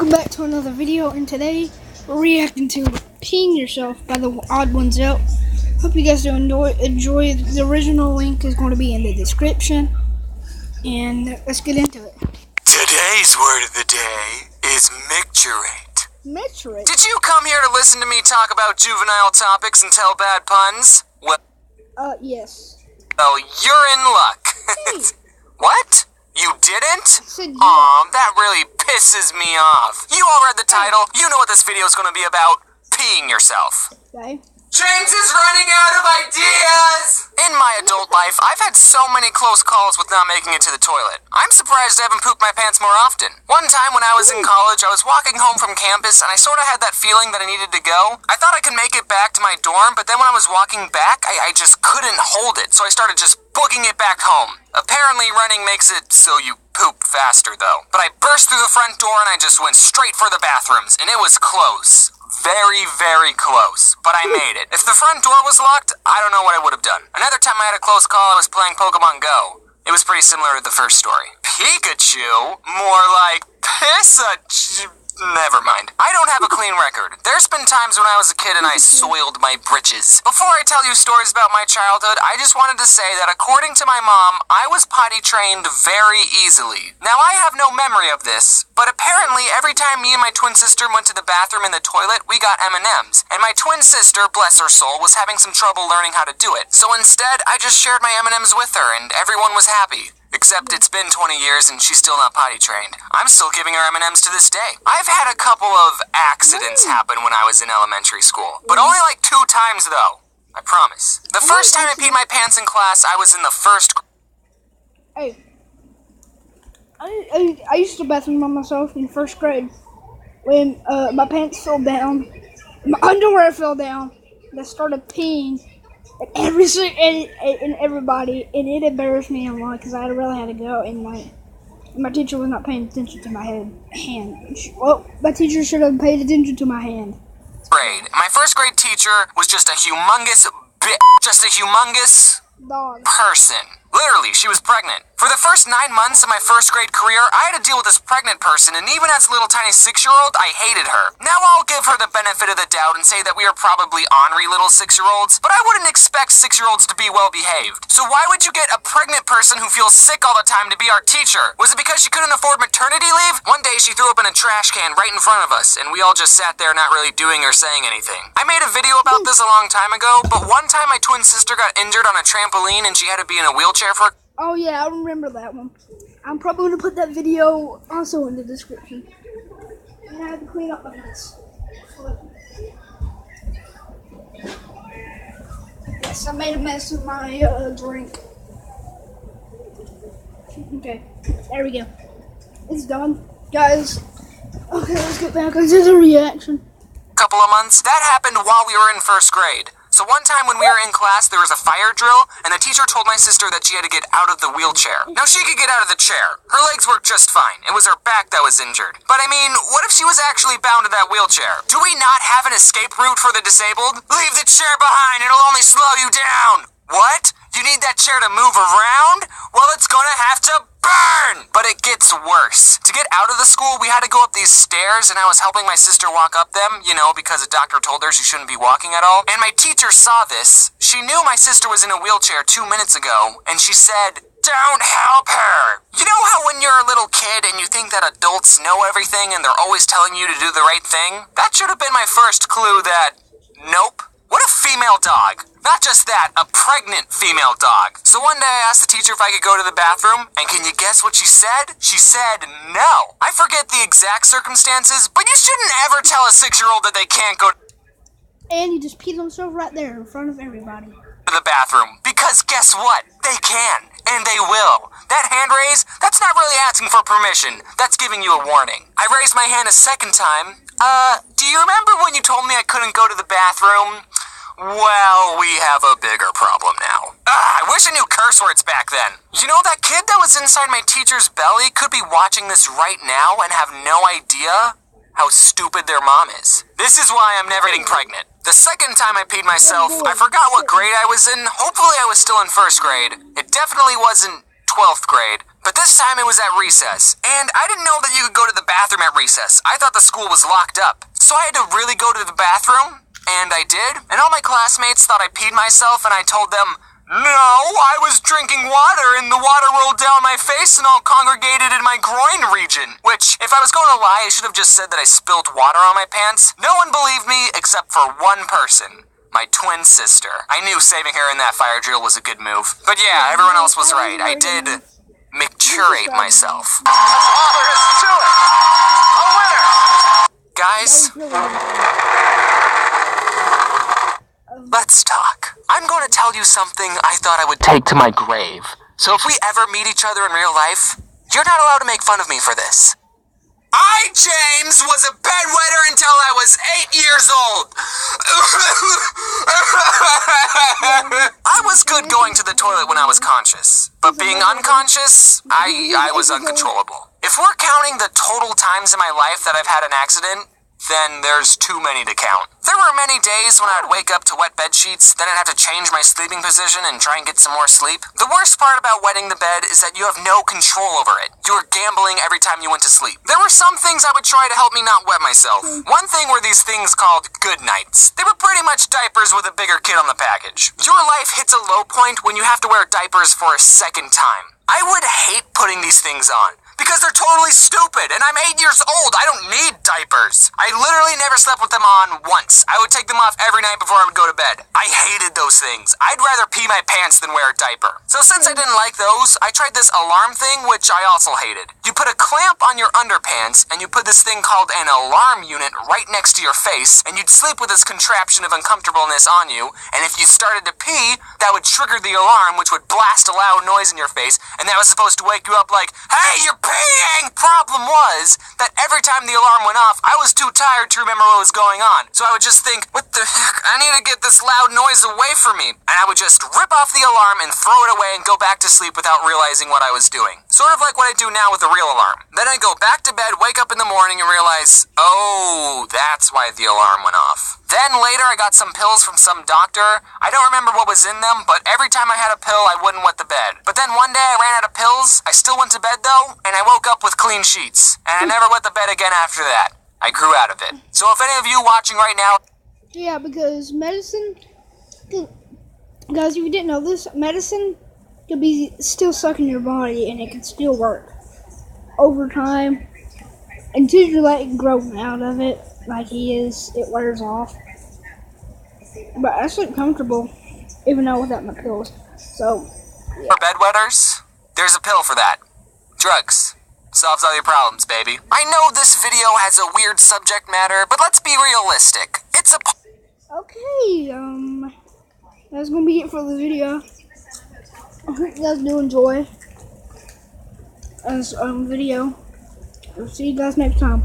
welcome back to another video, and today we're reacting to Peeing Yourself by the Odd Ones Out. Hope you guys do enjoy. The original link is going to be in the description, and let's get into it. Today's word of the day is micturate. Micturate? Did you come here to listen to me talk about juvenile topics and tell bad puns? Yes. Well, you're in luck. Hey. What? You didn't? Said yeah. Aw, that really pisses me off. You all read the title. You know what this video is going to be about. Peeing yourself. Okay. James is running out of ideas! In my adult life, I've had so many close calls with not making it to the toilet. I'm surprised I haven't pooped my pants more often. One time when I was in college, I was walking home from campus and I sort of had that feeling that I needed to go. I thought I could make it back to my dorm, but then when I was walking back, I just couldn't hold it, so I started just booking it back home. Apparently, running makes it so you poop faster, though. But I burst through the front door and I just went straight for the bathrooms, and it was close. Very, very close. But I made it. If the front door was locked, I don't know what I would have done. Another time I had a close call, I was playing Pokemon Go. It was pretty similar to the first story. Pikachu? More like Pissa-chu. Never mind. I don't have a clean record. There's been times when I was a kid and I soiled my britches. Before I tell you stories about my childhood, I just wanted to say that according to my mom, I was potty trained very easily. Now, I have no memory of this, but apparently every time me and my twin sister went to the bathroom in the toilet, we got M&Ms. And my twin sister, bless her soul, was having some trouble learning how to do it. So instead, I just shared my M&Ms with her and everyone was happy. Except it's been 20 years and she's still not potty trained. I'm still giving her M&Ms to this day. I've had a couple of accidents happen when I was in elementary school, but only like 2 times though. I promise. The first time I peed my pants in class, I was in the first. Hey, I used to bathroom by myself in first grade when my pants fell down, my underwear fell down, and I started peeing. And everybody, and it embarrassed me a lot because I really had to go, and my teacher was not paying attention to my hand. Well, my teacher should have paid attention to my hand. Grade. My first grade teacher was just a humongous Dog. person. Literally, she was pregnant. For the first 9 months of my first grade career, I had to deal with this pregnant person, and even as a little tiny 6-year-old, I hated her. Now I'll give her the benefit of the doubt and say that we are probably ornery little 6-year-olds, but I wouldn't expect 6-year-olds to be well behaved. So why would you get a pregnant person who feels sick all the time to be our teacher? Was it because she couldn't afford maternity leave? One day she threw up in a trash can right in front of us, and we all just sat there not really doing or saying anything. I made a video about this a long time ago, but one time my twin sister got injured on a trampoline and she had to be in a wheelchair for. Oh yeah, I remember that one. I'm probably going to put that video also in the description. And I had to clean up my mess. Yes, I made a mess with my drink. Okay, there we go. It's done. Guys, okay, let's get back into the reaction. Couple of months. That happened while we were in first grade. So one time when we were in class, there was a fire drill, and the teacher told my sister that she had to get out of the wheelchair. Now, she could get out of the chair. Her legs worked just fine. It was her back that was injured. But I mean, what if she was actually bound to that wheelchair? Do we not have an escape route for the disabled? Leave the chair behind, it'll only slow you down. What? You need that chair to move around? Well, it's gonna have to burn! But it gets worse. To get out of the school, we had to go up these stairs, and I was helping my sister walk up them, you know, because a doctor told her she shouldn't be walking at all. And my teacher saw this. She knew my sister was in a wheelchair 2 minutes ago, and she said, "Don't help her." You know how when you're a little kid and you think that adults know everything and they're always telling you to do the right thing? That should have been my first clue that, nope. What a female dog. Not just that, a pregnant female dog. So one day I asked the teacher if I could go to the bathroom, and can you guess what she said? She said no. I forget the exact circumstances, but you shouldn't ever tell a 6-year-old that they can't go And he just peed himself right there in front of everybody. to the bathroom. Because guess what? They can. And they will. That hand raise, that's not really asking for permission. That's giving you a warning. I raised my hand a second time. Do you remember when you told me I couldn't go to the bathroom? Well, we have a bigger problem now. I wish I knew curse words back then. You know, that kid that was inside my teacher's belly could be watching this right now and have no idea how stupid their mom is. This is why I'm never getting pregnant. The second time I peed myself, I forgot what grade I was in. Hopefully I was still in first grade. It definitely wasn't 12th grade. But this time it was at recess, and I didn't know that you could go to the bathroom at recess. I thought the school was locked up. So I had to really go to the bathroom, and I did. And all my classmates thought I peed myself, and I told them, no, I was drinking water and the water rolled down my face and all congregated in my groin region. Which, if I was going to lie, I should have just said that I spilled water on my pants. No one believed me except for one person. My twin sister. I knew saving her in that fire drill was a good move. But yeah, everyone else was right. I did micturate myself. That's all there is to it. A winner. Guys, let's talk. I'm going to tell you something I thought I would take to my grave. So if we ever meet each other in real life, you're not allowed to make fun of me for this. I, James, was a bedwetter until I was 8 years old. I was good going to the toilet when I was conscious, but being unconscious, I was uncontrollable. If we're counting the total times in my life that I've had an accident, then there's too many to count. There were many days when I'd wake up to wet bed sheets, then I'd have to change my sleeping position and try and get some more sleep. The worst part about wetting the bed is that you have no control over it. You were gambling every time you went to sleep. There were some things I would try to help me not wet myself. One thing were these things called good nights. They were pretty much diapers with a bigger kid on the package. Your life hits a low point when you have to wear diapers for a second time. I would hate putting these things on, because they're totally stupid, and I'm 8 years old. I don't need diapers. I literally never slept with them on once. I would take them off every night before I would go to bed. I hated those things. I'd rather pee my pants than wear a diaper. So since I didn't like those, I tried this alarm thing, which I also hated. You put a clamp on your underpants, and you put this thing called an alarm unit right next to your face, and you'd sleep with this contraption of uncomfortableness on you, and if you started to pee, that would trigger the alarm, which would blast a loud noise in your face, and that was supposed to wake you up like, hey, you're peeing! Problem was that every time the alarm went off, I was too tired to remember what was going on. So I would just think, what the heck? I need to get this loud noise away from me. And I would just rip off the alarm and throw it away and go back to sleep without realizing what I was doing. Sort of like what I do now with the real alarm. Then I go back to bed, wake up in the morning and realize, oh, that's why the alarm went off. Then later I got some pills from some doctor. I don't remember what was in them, but every time I had a pill, I wouldn't wet the bed. But then one day I ran out of pills. I still went to bed though, and I woke up with clean sheets. And I never wet the bed again after that. I grew out of it. So if any of you watching right now... Yeah, because medicine... Guys, if you didn't know this, medicine could be still stuck in your body, and it can still work. Over time, until you're like growing out of it, like he is, it wears off. But I sleep comfortable, even though without my pills. So, yeah. For bedwetters, there's a pill for that. Drugs. Solves all your problems, baby. I know this video has a weird subject matter, but let's be realistic. It's a... Okay, that's gonna be it for the video. I hope you guys do enjoy this video. I'll see you guys next time.